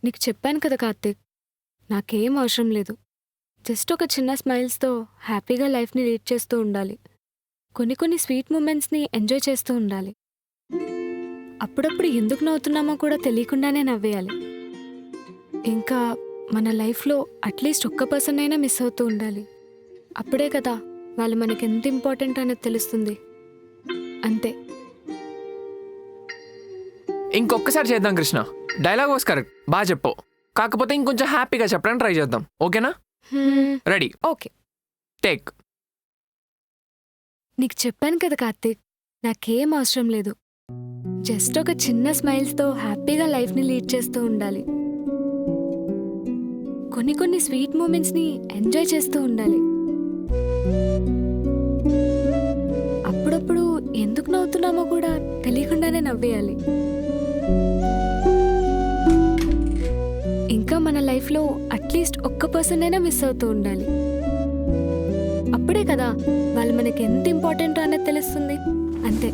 నీకు చెప్పాను కదా కార్తీక్, నాకేం అవసరం లేదు. జస్ట్ ఒక చిన్న స్మైల్స్తో హ్యాపీగా లైఫ్ని లీడ్ చేస్తూ ఉండాలి. కొన్ని స్వీట్ మూమెంట్స్ని ఎంజాయ్ చేస్తూ ఉండాలి. అప్పుడప్పుడు ఎందుకు నవ్వుతున్నామో కూడా తెలియకుండానే నవ్వేయాలి. ఇంకా మన లైఫ్లో అట్లీస్ట్ ఒక్క పర్సన్ అయినా మిస్ అవుతూ ఉండాలి. అప్పుడే కదా వాళ్ళు మనకి ఎంత ఇంపార్టెంట్ అనేది తెలుస్తుంది. అంతే. ఇంకొకసారి చేద్దాం కృష్ణ. డైలాగ్ వాస్ కరెక్ట్, బాగా చెప్పు. కాకపోతే ఇంకొంచెం హ్యాపీగా చెప్పడానికి ట్రై చేద్దాం. ఓకేనా? రెడీ? ఓకే. టేక్. నీకు చెప్పాను కదా కార్తీక్, నాకేం అవసరం లేదు. జస్ట్ ఒక చిన్న స్మైల్స్తో హ్యాపీగా లైఫ్ని లీడ్ చేస్తూ ఉండాలి. కొన్ని స్వీట్ మూమెంట్స్ని ఎంజాయ్ చేస్తూ ఉండాలి. అప్పుడప్పుడు ఎందుకు నవ్వుతున్నామో కూడా తెలియకుండానే నవ్వేయాలి. ఇంకా మన లైఫ్లో అట్లీస్ట్ ఒక్క పర్సన్ అయినా మిస్ అవుతూ ఉండాలి. అప్పుడే కదా వాళ్ళు మనకి ఎంత ఇంపార్టెంట్ అనేది తెలుస్తుంది. అంతే.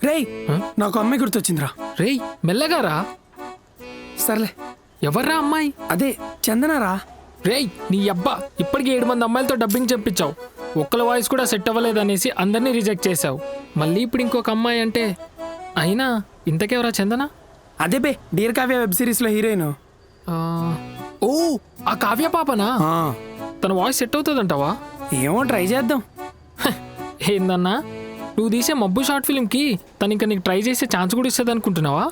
రేయ్, నాకు అమ్మాయి గుర్తొచ్చిందిరా. రేయ్ మెల్లగారా. సర్లే. ఎవర్రా అమ్మాయి? అదే చందనారా. రేయ్ నీ అబ్బా, ఇప్పటికి 7 మంది అమ్మాయిలతో డబ్బింగ్ చెప్పించావు. ఒక్కల వాయిస్ కూడా సెట్ అవ్వలేదనేసి అందరినీ రిజెక్ట్ చేశావు. మళ్ళీ ఇప్పుడు ఇంకొక అమ్మాయి అంటే అయినా ఇంతకెవరా చందన? అదే బే, డియర్ కావ్య వెబ్ సిరీస్లో హీరోయిన్. ఓ ఆ కావ్య పాపనా? తన వాయిస్ సెట్ అవుతుందంటావా? ఏమో ట్రై చేద్దాం. ఏందన్నా, నువ్వు తీసే మబ్బు షార్ట్ ఫిల్మ్కి తను ఇంకా నీకు ట్రై చేసే ఛాన్స్ కూడా ఇస్తుంది అనుకుంటున్నావా?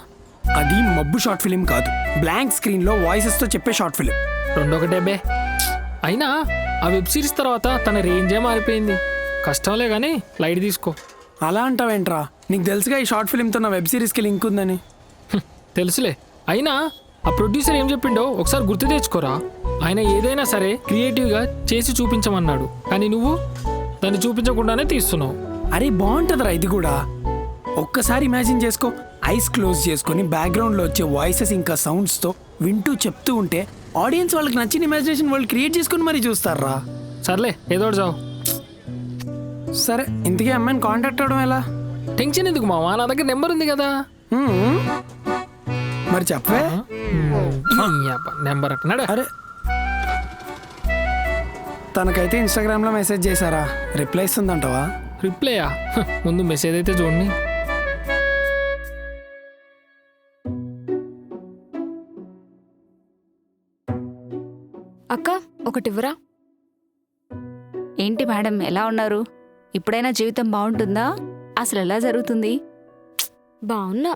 అది మబ్బు షార్ట్ ఫిలిం కాదు, బ్లాంక్ స్క్రీన్లో వాయిసెస్తో చెప్పే షార్ట్ ఫిలిం. రెండొకటే బే. అయినా ఆ వెబ్ సిరీస్ తర్వాత తన రేంజే మారిపోయింది. కష్టంలే కానీ లైట్ తీసుకో. అలా అంటావేంట్రా? నీకు తెలుసుగా ఈ షార్ట్ ఫిలింతో నా వెబ్ సిరీస్కి లింక్ ఉందని. తెలుసులే. అయినా ఆ ప్రొడ్యూసర్ ఏం చెప్పిండో ఒకసారి గుర్తు తెచ్చుకోరా. ఆయన ఏదైనా సరే క్రియేటివ్గా చేసి చూపించమన్నాడు, కానీ నువ్వు దాన్ని చూపించకుండానే తీస్తున్నావు. అరే బాగుంటుందిరా ఇది కూడా. ఒక్కసారి ఇమాజిన్ చేసుకో, ఐస్ క్లోజ్ చేసుకొని బ్యాక్గ్రౌండ్లో వచ్చే వాయిసెస్ ఇంకా సౌండ్స్తో వింటూ చెప్తూ ఉంటే ఆడియన్స్ వాళ్ళకి నచ్చిన ఇమాజినేషన్ వాళ్ళు క్రియేట్ చేసుకుని మరీ చూస్తారా. సర్లే ఏదో చావు. సరే, ఇంతకీ అమ్మాయిని కాంటాక్ట్ అవ్వడం ఎలా? టెన్షన్ ఎందుకు మావా, నా దగ్గర నెంబర్ ఉంది కదా. మరి చెప్పే. నెంబర్ అంటున్నాడు. అరే తనకైతే ఇన్స్టాగ్రామ్లో మెసేజ్ చేశారా? రిప్లై ఇస్తుందంటావా? రిప్లైయా? ముందు మెసేజ్ అయితే చూడండి. అక్క ఒకటివ్వరా? ఏంటి మేడం, ఎలా ఉన్నారు? ఇప్పుడైనా జీవితం బాగుంటుందా? అసలు ఎలా జరుగుతుంది? బాగున్నా.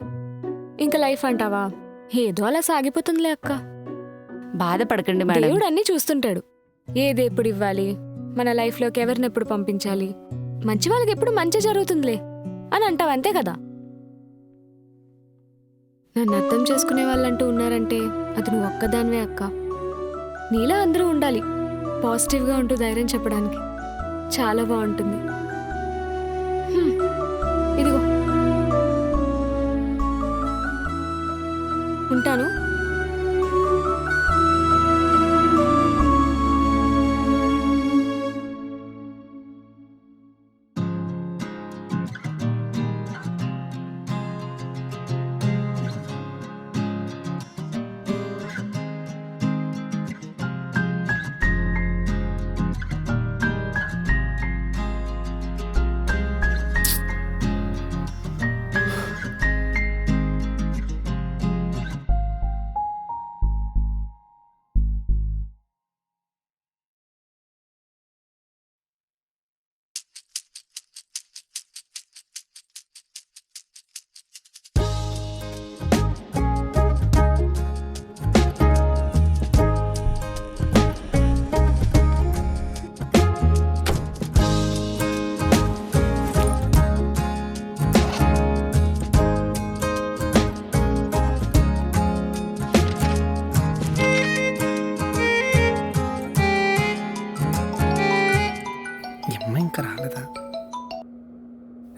ఇంకా లైఫ్ అంటావా, ఏదో అలా సాగిపోతుందిలే అక్క. బాధపడకండి మేడం. దేవుడు అన్నీ చూస్తుంటాడు. ఏది ఎప్పుడు ఇవ్వాలి, మన లైఫ్లోకి ఎవరిని ఎప్పుడు పంపించాలి, మంచి వాళ్ళకి ఎప్పుడు మంచి జరుగుతుందిలే అని అంటావు. అంతే కదా. నన్ను అర్థం చేసుకునే వాళ్ళంటూ ఉన్నారంటే అది నువ్వు ఒక్కదానివే అక్క. నీలా అందరూ ఉండాలి, పాజిటివ్గా ఉంటూ ధైర్యం చెప్పడానికి. చాలా బాగుంటుంది. ఇదిగో ఉంటాను.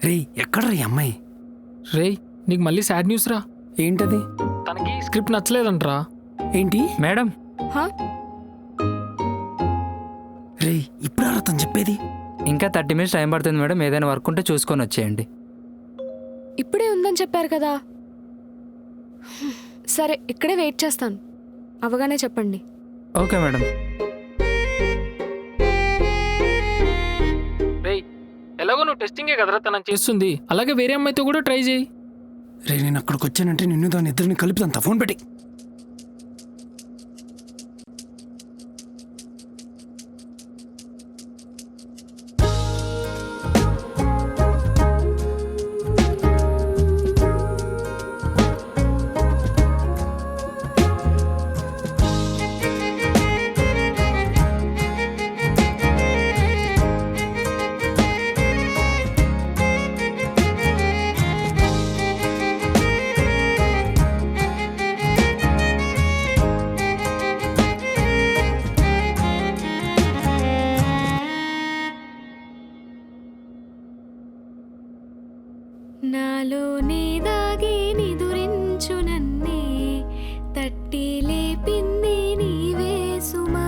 రే ఎక్కడ్రా ఈ అమ్మాయి? రేయ్ నీకు మళ్ళీ సాడ్ న్యూస్ రా. ఏంటది? తనకి స్క్రిప్ట్ నచ్చలేదంట్రా. ఏంటి? మేడం హా? రే ఇప్పుడు తను చెప్పేది. ఇంకా 30 minutes టైం పడుతుంది మేడం, ఏదైనా వర్క్ ఉంటే చూసుకొని వచ్చేయండి. ఇప్పుడే ఉందని చెప్పారు కదా. సరే ఇక్కడే వెయిట్ చేస్తాను, అవగానే చెప్పండి. Okay madam. రేయ్ ఎలాగో నువ్వు టెస్టింగే కదరా తనని చేస్తుంది, అలాగే వేరే అమ్మాయితో కూడా ట్రై చేయి. రే నేను అక్కడికి వచ్చానంటే నిన్ను దాని ఇద్దరిని కలుపుతాంత. ఫోన్ పెట్టి. నాలోనే దాగి నిదురించు నన్నే తట్టి లేపింది నీవే సుమా.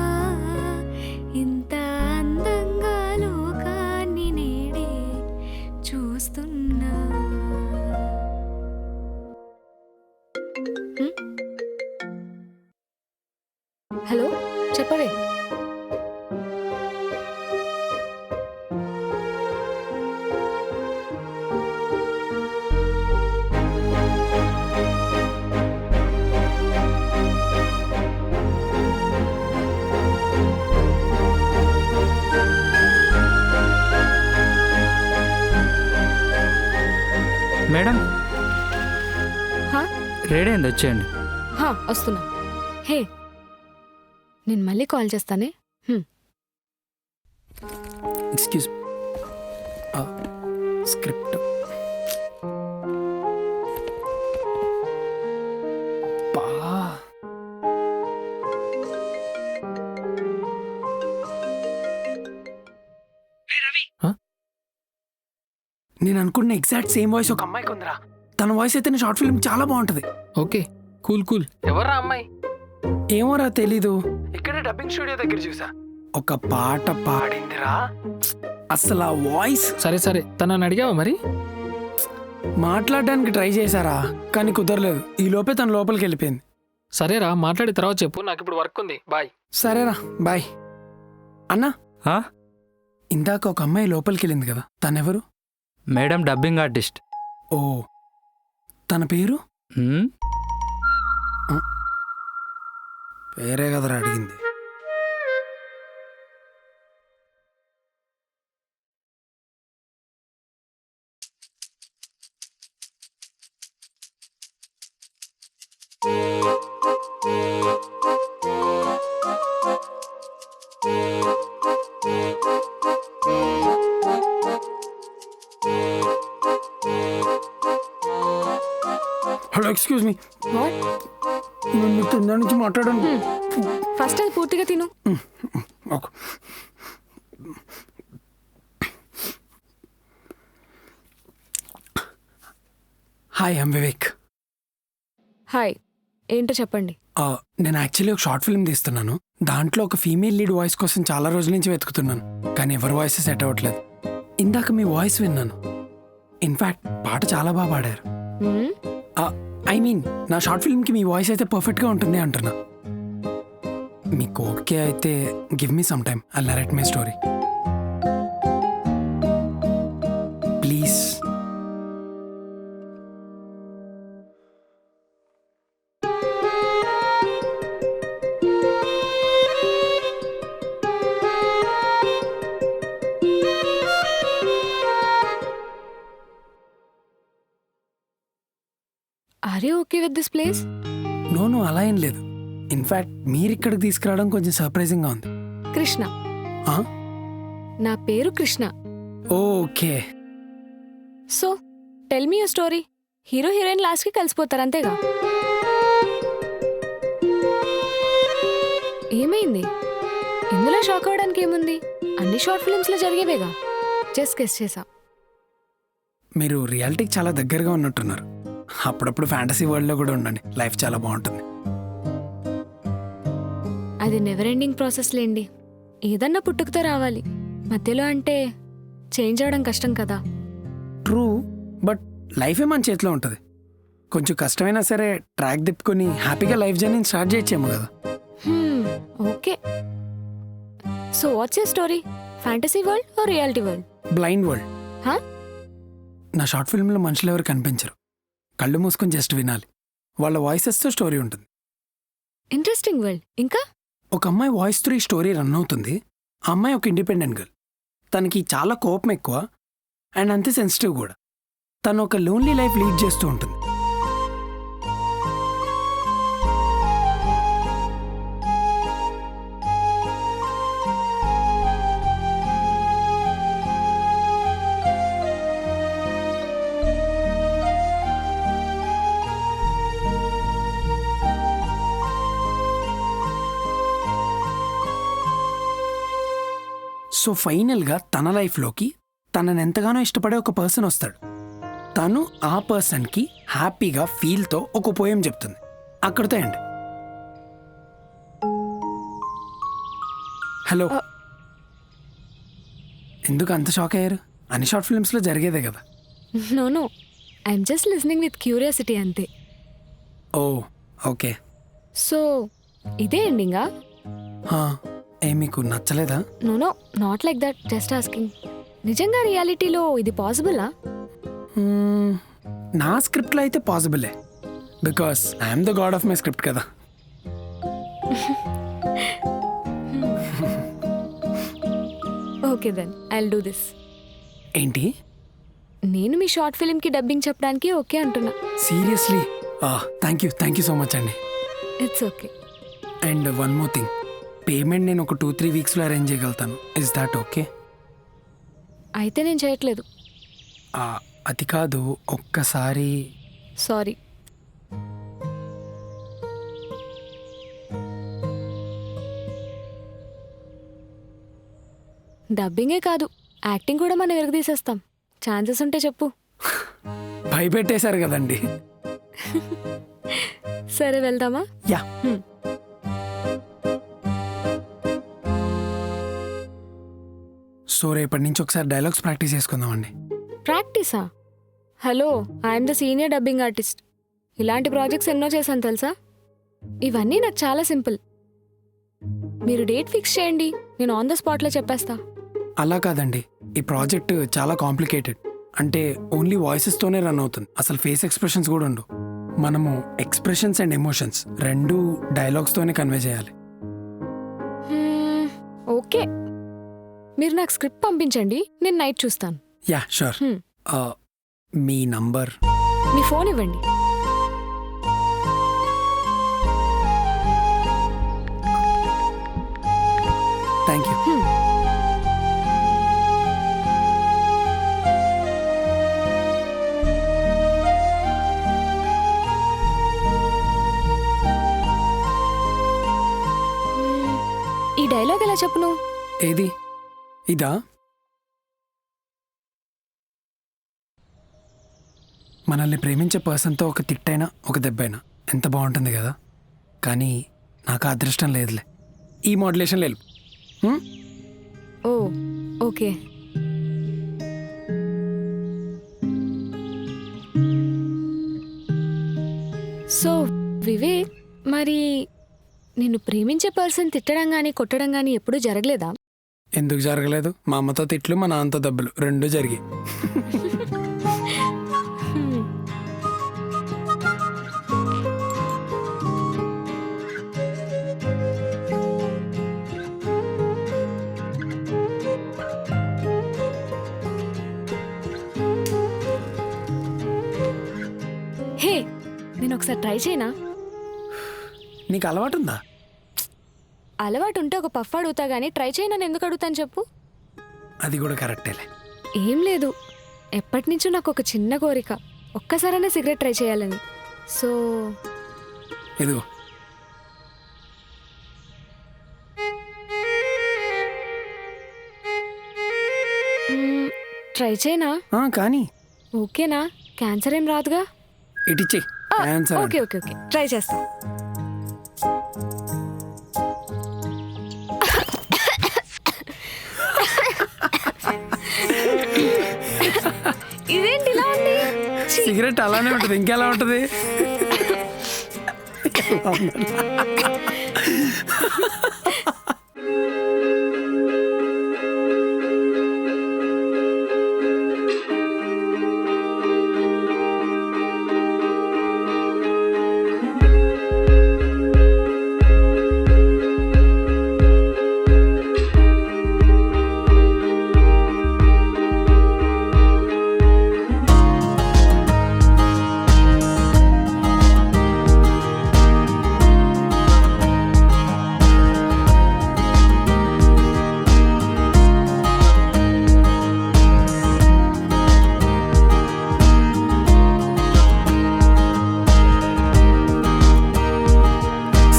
ఇంత అందంగా లోకాన్ని నేడే చూస్తున్నా. హలో చెప్పవే. మేడం హా? రెడీ అయింది, వచ్చేయండి. వస్తున్నా. హే నేను మళ్ళీ కాల్ చేస్తానే. Excuse script. నేను అనుకున్న ఎగ్జాక్ట్ సేమ్ వాయిస్ ఒక అమ్మాయికి ఉందిరా. తన వాయిస్ అయితే షార్ట్ ఫిల్మ్ చాలా బాగుంటది. Okay cool cool. ఎవర్రా అమ్మాయి? ఏమోరా తెలీదు, ఇక్కడ డబ్బింగ్ స్టూడియో దగ్గర చూసా. ఒక పాట పాడిందిరా, అసలు ఆ వాయిస్. సరే సరే తనని అడిగావా మరి? మాట్లాడడానికి ట్రై చేశారా కానీ కుదరలేదు. ఈ లోపే తన లోపలికి వెళ్ళిపోయింది. సరేరా మాట్లాడిన తర్వాత చెప్పు, నాకు ఇప్పుడు వర్క్ ఉంది, బాయ్. సరేరా బాయ్. అన్నా ఆ? ఇందాక ఒక అమ్మాయి లోపలికి వెళ్ళింది కదా, తనెవరు? Madam dubbing artist. ఓ తన పేరు? హ్మ్? పేరే కదరా అడిగింది. Hello excuse me, what? నేను తిందా నుంచి మాట్లాడాను. ఫస్ట్ అది పూర్తిగా తిను. Okay. Hi I'm Vivek. Hi, ఏంటో చెప్పండి. నేను యాక్చువల్లీ ఒక షార్ట్ ఫిల్మ్ తీస్తున్నాను. దాంట్లో ఒక ఫీమేల్ లీడ్ వాయిస్ కోసం చాలా రోజుల నుంచి వెతుకుతున్నాను, కానీ ఎవరి వాయిస్ సెట్ అవ్వట్లేదు. ఇందాక మీ వాయిస్ విన్నాను. ఇన్ఫ్యాక్ట్ పాట చాలా బాగా పాడారు. ఐ మీన్ నా షార్ట్ ఫిల్మ్కి మీ వాయిస్ అయితే పర్ఫెక్ట్గా ఉంటుంది అంటున్నా. మీకు ఓకే అయితే give me some time, I'll narrate my story please. Are you okay with this place? No అలా ఏం లేదు. ఇన్ఫ్యాక్ట్ మీరు ఇక్కడికి తీసుకురావడం కొంచెం సర్ప్రైజింగ్గా ఉంది. కృష్ణ. ఆ? నా పేరు Krishna. Okay. So tell me your story. Hero heroine లాస్ట్కి కలిసిపోతారు అంతేగా? ఏమైంది? ఇందులో షాక్ అవ్వడానికి ఏముంది? అన్ని షార్ట్ ఫిల్మ్స్లో జరిగేవేగా. జస్ట్ గెస్ చేసా. మీరు రియాలిటీకి చాలా దగ్గరగా ఉన్నట్టున్నారు. అప్పుడప్పుడు ఫ్యాంటసీ వరల్డ్లో కూడా ఉండండి, లైఫ్ చాలా బాగుంటుంది. అది నెవర్ ఎండింగ్ ప్రాసెస్ లేండి. ఏదన్నా పుట్టుకతో రావాలి, మధ్యలో అంటే చేంజ్ అవడం కష్టం కదా. ట్రూ, బట్ లైఫే మన చేతిలో ఉంటుంది. కొంచెం కష్టమైనా సరే ట్రాక్ తిప్పుకొని హ్యాపీగా లైఫ్ జర్నీని స్టార్ట్ చేయొచ్చేమో కదా. Okay, so what's your story? Fantasy world or reality world? Blind world. హా? నా షార్ట్ ఫిల్మ్లో మనుషులు ఎవరు కనిపించరు, కళ్ళు మూసుకొని జస్ట్ వినాలి. వాళ్ళ వాయిసెస్తో స్టోరీ ఉంటుంది. Interesting world. ఇంకా ఒక అమ్మాయి వాయిస్ త్రూ ఈ స్టోరీ రన్ అవుతుంది. ఆ అమ్మాయి ఒక ఇండిపెండెంట్ గర్ల్. తనకి చాలా కోపం ఎక్కువ అండ్ అంతే సెన్సిటివ్ కూడా. తను ఒక లోన్లీ లైఫ్ లీడ్ చేస్తూ ఉంటుంది. సో ఫైనల్గా తన లైఫ్లోకి తనని ఎంతగానో ఇష్టపడే ఒక పర్సన్ వస్తాడు. తను ఆ పర్సన్కి హ్యాపీగా ఫీల్తో ఒక పోయం చెప్తుంది. అక్కడితో ఎండ్. హలో, ఎందుకు అంత షాక్ అయ్యారు? అన్ని షార్ట్ ఫిల్మ్స్లో జరిగేదే కదా. No, I'm just listening with curiosity అంతే. Oh okay. సో ఇదే ఎండింగా? మీకు నచ్చలేదా? No, not like that, just asking. నిజంగా రియాలిటీలో ఇది పాసిబులా? నా స్క్రిప్ట్లో అయితే పాసిబులే, because I'm the god of my script కదా. Okay then I'll do this. ఏంటి? నేను మీ షార్ట్ ఫిల్మ్కి డబ్బింగ్ చెప్పడానికి ఓకే అంటున్నా. Seriously? Thank you so much అండి. It's okay. And one more thing, payment నేను ఒక 2-3 వీక్స్లో అరేంజ్ చేయగలుగుతాను. Is that okay? అయితే నేను చేయట్లేదు. అది కాదు, ఒక్కసారి. సారీ. డబ్బింగే కాదు, యాక్టింగ్ కూడా మనం ఎరగదీసేస్తాం. ఛాన్సెస్ ఉంటే చెప్పు. భయపెట్టేశారు కదండి. సరే వెళ్దామా? యా. సో రేపటి నుంచి ఒకసారి డైలాగ్స్ ప్రాక్టీస్ చేసుకుందామండి. ప్రాక్టీసా? Hello, I'm the senior dubbing artist. ఇలాంటి ప్రాజెక్ట్స్ ఎన్నో చేశాను తెలుసా. ఇవన్నీ నాకు చాలా సింపుల్. మీరు డేట్ ఫిక్స్ చేయండి, నేను ఆన్ ద స్పాట్లో చెప్పేస్తా. అలా కాదండి, ఈ ప్రాజెక్ట్ చాలా కాంప్లికేటెడ్. అంటే ఓన్లీ వాయిసెస్తోనే రన్ అవుతుంది, అసలు ఫేస్ ఎక్స్ప్రెషన్స్ కూడా ఉండవు. మనము ఎక్స్ప్రెషన్స్ అండ్ ఎమోషన్స్ రెండు డైలాగ్స్తోనే కన్వే చేయాలి. ఓకే, మీరు నాకు స్క్రిప్ట్ పంపించండి, నేను నైట్ చూస్తాను. Yeah sure. మీ నంబర్? మీ ఫోన్ ఇవ్వండి. Thank you. ఈ డైలాగ్ ఎలా చెప్పను? ఏది? ఇదా? మనల్ని ప్రేమించే పర్సన్తో ఒక తిట్టైనా ఒక దెబ్బైనా ఎంత బాగుంటుంది కదా. కానీ నాకు అదృష్టం లేదులే. ఈ మోడ్యులేషన్ లేదు. ఓ ఓకే. సో వివేక్, మరి నిన్ను ప్రేమించే పర్సన్ తిట్టడం కానీ కొట్టడం కానీ ఎప్పుడూ జరగలేదా? ఎందుకు జరగలేదు? మా అమ్మతో తిట్లు, మా నాన్నతో దెబ్బలు రెండూ జరిగాయి. హే, నేను ఒకసారి ట్రై చేయనా? నీకు అలవాటు ఉందా? అలవాటు ఉంటే ఒక పఫ్ అడుగుతా గానీ ట్రై చేయనా ఎందుకు అడుగుతాను చెప్పు? అది కూడా కరెక్టేలే. ఏం లేదు, ఎప్పటి నుంచో నాకు ఒక చిన్న కోరిక, ఒక్కసారైనా సిగరెట్ ట్రై చేయాలని. సో ఇదిగో. ట్రై చేయనా? కానీ ఓకేనా? క్యాన్సర్ ఏం రాదుగా? ఇటిచ్చే answer okay okay okay, try చేస్తాం. ఇదేంటి ఇలా ఉంది? సిగరెట్ అలానే ఉంటుంది, ఇంకెలా ఉంటుంది?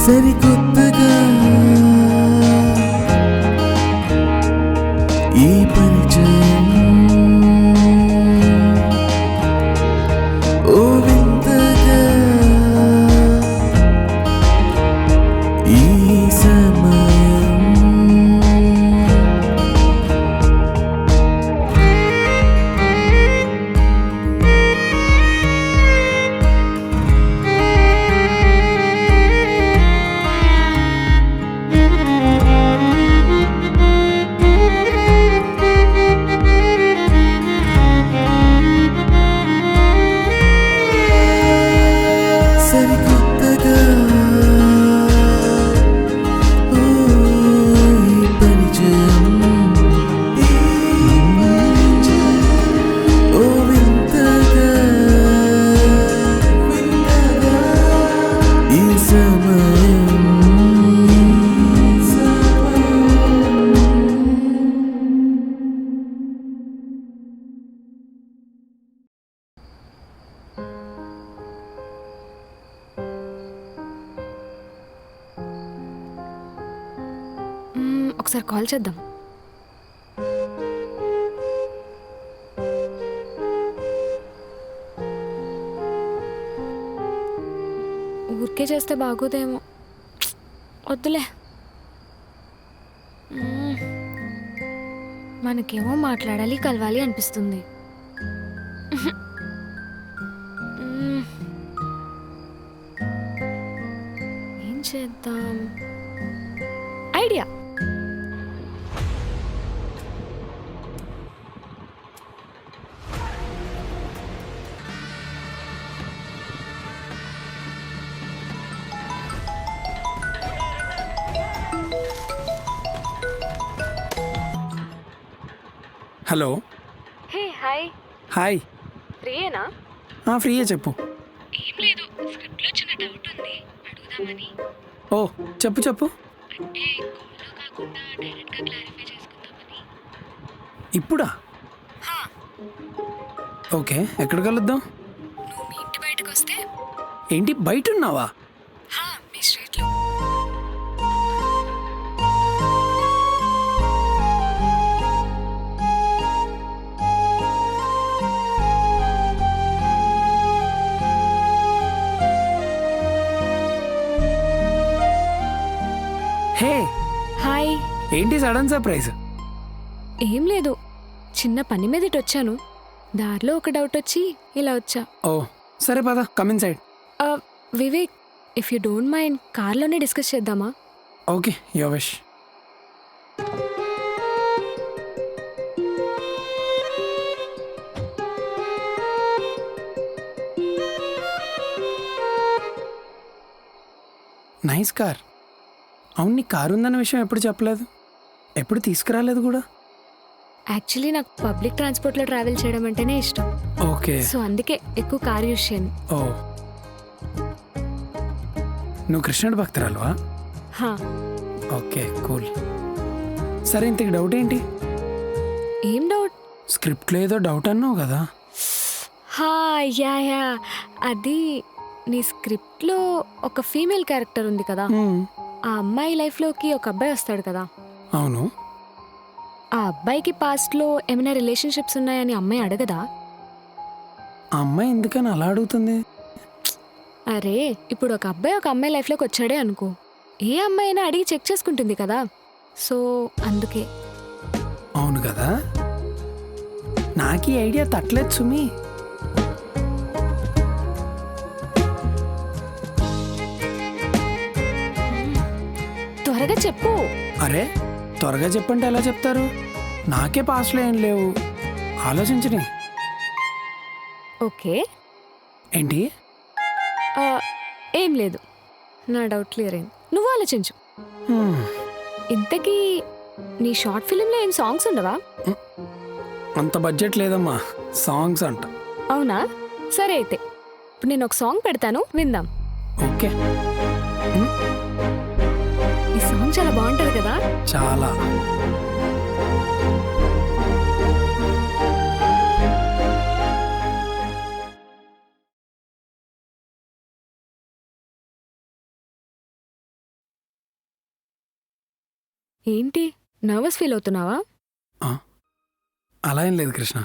సరికొత్తగా ఈ పరిచయం ఓ వింతగా ఈ సమయం సరికొత్తగా ఓ ఈ పరిచయం ఓ వింతగా ఈ సమయం ఒకసారి కాల్ చేద్దాం. ఊరికే చేస్తే బాగోదేమో, వద్దులే. మనకేమో మాట్లాడాలి, కలవాలి అనిపిస్తుంది. ఏం చేద్దాం? Idea. Hello. Hey hi. Hi. ఫ్రీయేనా? ఫ్రీయే, చెప్పు. ఏం లేదు, స్క్రిప్ట్లో చిన్న డౌట్ ఉంది, అడుగుదామని. ఓ చెప్పు చెప్పు. అంటే కాల్లో కాకుండా డైరెక్ట్గా క్లారిఫై చేసుకుందామని. ఇప్పుడా? ఓకే, ఎక్కడ కలుద్దాం? నువ్వు మీ ఇంటి బయటకు వస్తే. ఏంటి, బయట ఉన్నావా? మీ స్ట్రీట్లో. హే, హాయ్. ఏంటి సడన్ సర్ప్రైజ్? ఏం లేదు, చిన్న పని మీద ఇటు వచ్చాను. దారిలో ఒక డౌట్ వచ్చి ఇలా వచ్చా. ఓ సరే, పద, come inside. Vivek, if you don't mind కార్లోనే డిస్కస్ చేద్దామా? Okay, your wish. Nice car. అవును, నీ కారు ఉందన్న విషయం ఎప్పుడు చెప్పలేదు, ఎప్పుడు తీసుకురాలేదు కూడా. యాక్చువల్లీ నాకు పబ్లిక్ ట్రాన్స్పోర్ట్లో ట్రావెల్ చేయడం అంటేనే ఇష్టం. ఓకే. సో అందుకే ఎక్కువ కార్ యూస్ చేయను. ఓ, నువ్వు కృష్ణుడి భక్తురాలువా? హా. Okay, cool. సరే, ఇంతకు డౌట్ ఏంటి? ఏం డౌట్? స్క్రిప్ట్లో ఏదో డౌట్ అన్నావు కదా. యా అది నీ స్క్రిప్ట్లో ఒక ఫీమేల్ క్యారెక్టర్ ఉంది కదా, ఆ అమ్మాయి లైఫ్లోకి ఒక అబ్బాయి వస్తాడు కదా. అవును. ఆ అబ్బాయికి పాస్ట్లో ఏమైనా రిలేషన్షిప్స్ ఉన్నాయని అమ్మాయి అడగదా? ఆ అమ్మాయి ఎందుకని అలా అడుగుతుంది? అరే ఇప్పుడు ఒక అబ్బాయి ఒక అమ్మాయి లైఫ్లోకి వచ్చాడే అనుకో, ఏ అమ్మాయి అయినా అడిగి చెక్ చేసుకుంటుంది కదా, సో అందుకే. అవును కదా, నాకు ఈ ఐడియా తట్టలేదు సుమి. త్వరగా చెప్పు. అరే త్వరగా చెప్పంటే ఎలా చెప్తారు? నాకే పాస్లో ఏం లేవు, ఆలోచించని. ఓకే. ఏంటి? ఆ, ఏం లేదు, నా డౌట్ క్లియర్ అయింది. నువ్వు ఆలోచించు. హ్మ్, ఇంతకీ నీ షార్ట్ ఫిలింలో ఏం సాంగ్స్ ఉండవా? అంత బడ్జెట్ లేదమ్మా సాంగ్స్ అంట. అవునా, సరే అయితే ఇప్పుడు నేను ఒక సాంగ్ పెడతాను, విందాం. ఓకే. ఈ సాంగ్ చాలా బాగుంటది కదా. చాలా. ఏంటి నర్వస్ ఫీల్ అవుతున్నావా? అలా ఏం లేదు కృష్ణ.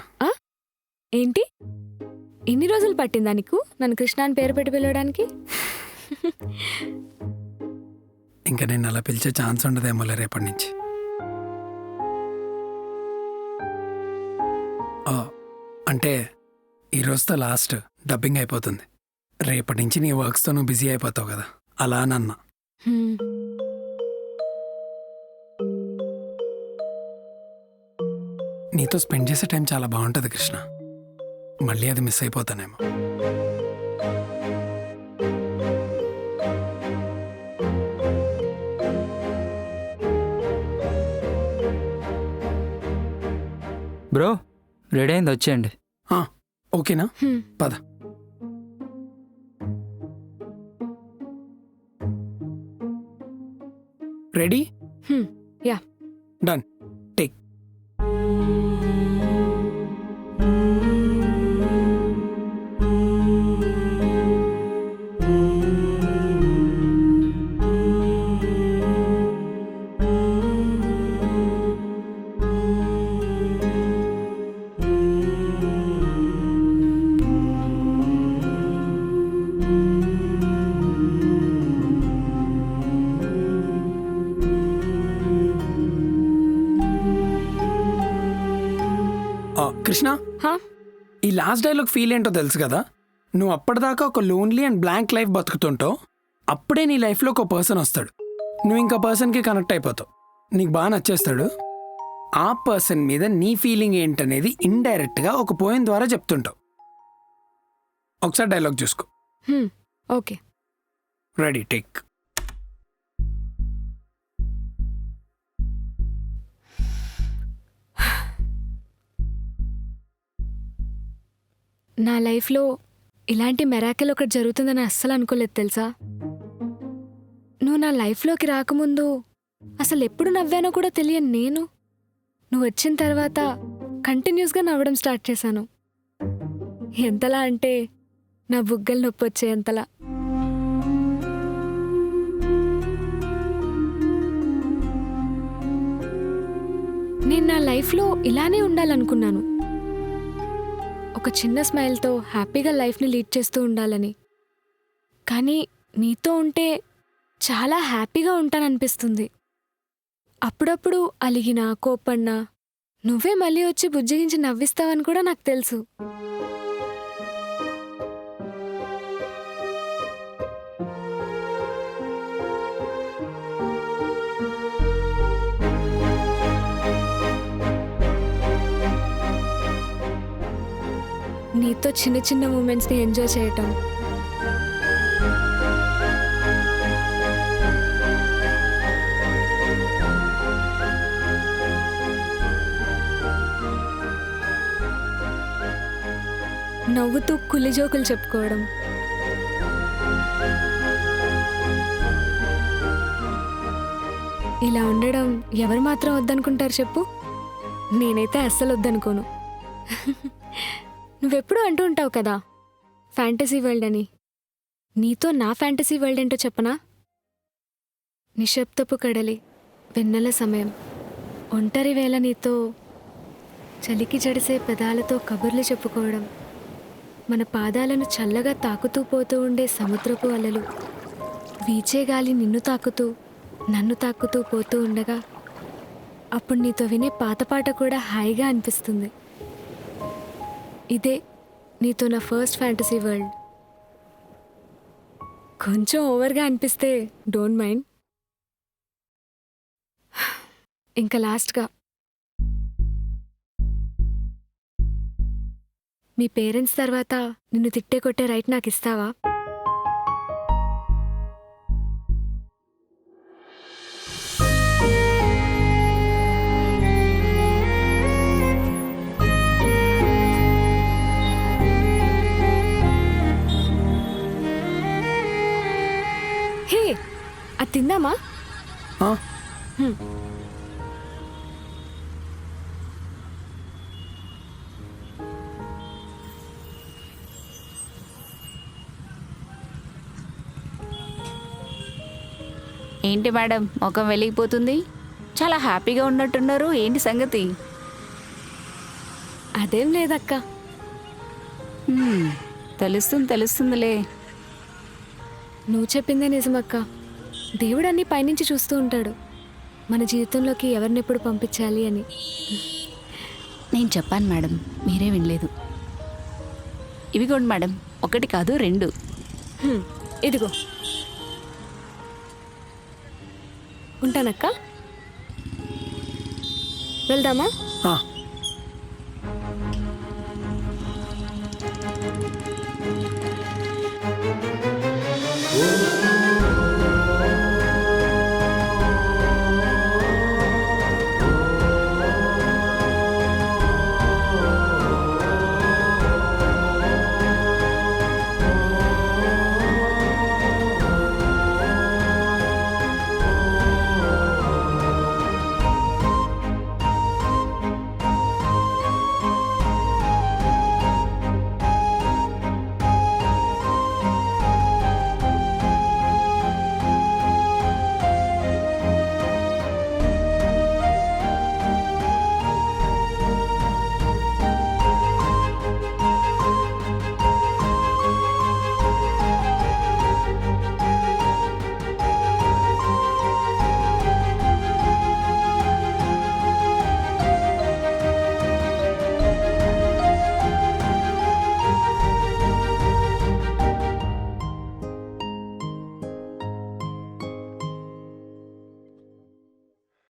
ఏంటి ఎన్ని రోజులు పట్టిందా నీకు నన్ను కృష్ణ అని పేరు పెట్టి పిలవడానికి? ఇంకా నేను అలా పిలిచే ఛాన్స్ ఉండదేమోలే రేపటి నుంచి. అంటే ఈరోజుతో లాస్ట్ డబ్బింగ్ అయిపోతుంది. రేపటి నుంచి నీ వర్క్స్తో నువ్వు బిజీ అయిపోతావు కదా, అలా నన్న. హ్మ్. నీతో స్పెండ్ చేసే టైం చాలా బాగుంటుంది కృష్ణ. మళ్ళీ అది మిస్ అయిపోతానేమో. బ్రో రెడీ అయింది, వచ్చేయండి. ఓకేనా? హ్మ్. పద. Ready? Yeah. Done. Take. Krishna, హా? ఈ లాస్ట్ డైలాగ్ ఫీల్ ఏంటో తెలుసు కదా. నువ్వు అప్పటిదాకా ఒక లోన్లీ అండ్ బ్లాంక్ లైఫ్ బతుకుతుంటావు, అప్పుడే నీ లైఫ్లో ఒక పర్సన్ వస్తాడు. నువ్వు ఇంకా పర్సన్కి కనెక్ట్ అయిపోతావు, నీకు బాగా నచ్చేస్తాడు. ఆ పర్సన్ మీద నీ ఫీలింగ్ ఏంటనేది ఇండైరెక్ట్గా ఒక పోయం ద్వారా చెప్తుంటావు. ఒకసారి డైలాగ్ చూసుకో. హ్మ్. ఓకే. Ready, take. నా లైఫ్లో ఇలాంటి మెరాకిల్ ఒకటి జరుగుతుందని అస్సలు అనుకోలేదు తెలుసా. నువ్వు నా లైఫ్లోకి రాకముందు అసలు ఎప్పుడు నవ్వానో కూడా తెలియని నేను, నువ్వు వచ్చిన తర్వాత కంటిన్యూస్గా నవ్వడం స్టార్ట్ చేశాను. ఎంతలా అంటే నా బుగ్గలు నొప్పి వచ్చేంతలా. నేను నా లైఫ్లో ఇలానే ఉండాలనుకున్నాను, ఒక చిన్న స్మైల్తో హ్యాపీగా లైఫ్ని లీడ్ చేస్తూ ఉండాలని. కానీ నీతో ఉంటే చాలా హ్యాపీగా ఉంటాననిపిస్తుంది. అప్పుడప్పుడు అలిగినా కోప్పడినా నువ్వే మళ్ళీ వచ్చి బుజ్జగించి నవ్విస్తావని కూడా నాకు తెలుసు. నీతో చిన్న చిన్న మూమెంట్స్ని ఎంజాయ్ చేయటం, నవ్వుతూ కులి జోకులు చెప్పుకోవడం, ఇలా ఉండడం ఎవరు మాత్రం వద్దనుకుంటారు చెప్పు? నేనైతే అస్సలు వద్దనుకోను. నువ్వెప్పుడు అంటూ ఉంటావు కదా ఫ్యాంటసీ వరల్డ్ అని. నీతో నా ఫ్యాంటసీ వరల్డ్ ఏంటో చెప్పనా? నిశ్శబ్దపు కడలి, వెన్నెల సమయం, ఒంటరి వేళ నీతో చలికి జడిసే పెదాలతో కబుర్లు చెప్పుకోవడం, మన పాదాలను చల్లగా తాకుతూ పోతూ ఉండే సముద్రపు అలలు, వీచే గాలి నిన్ను తాకుతూ నన్ను తాకుతూ పోతూ ఉండగా అప్పుడు నీతో వినే పాత పాట కూడా హాయిగా అనిపిస్తుంది. ఇదే నీతో నా ఫస్ట్ ఫ్యాంటసీ వరల్డ్. కొంచెం ఓవర్గా అనిపిస్తే డోంట్ మైండ్. ఇంకా లాస్ట్గా, మీ పేరెంట్స్ తర్వాత నిన్ను తిట్టే కొట్టే రైట్ నాకు ఇస్తావా? హే, అది తిందామా? ఆ? ఏంటి మేడం ముఖం వెలిగిపోతుంది? చాలా హ్యాపీగా ఉన్నట్టున్నారు, ఏంటి సంగతి? అదేం లేదక్క. తెలుస్తుందిలే. నువ్వు చెప్పిందే నిజమక్క. దేవుడు అన్నీ పైనుంచి చూస్తూ ఉంటాడు, మన జీవితంలోకి ఎవరినెప్పుడు పంపించాలి అని. నేను చెప్పాను మేడం, మీరే వినలేదు. ఇవిగోండి మేడం, 1 కాదు 2. ఇదిగో. ఉంటానక్క, వెళ్దామా? ఆ.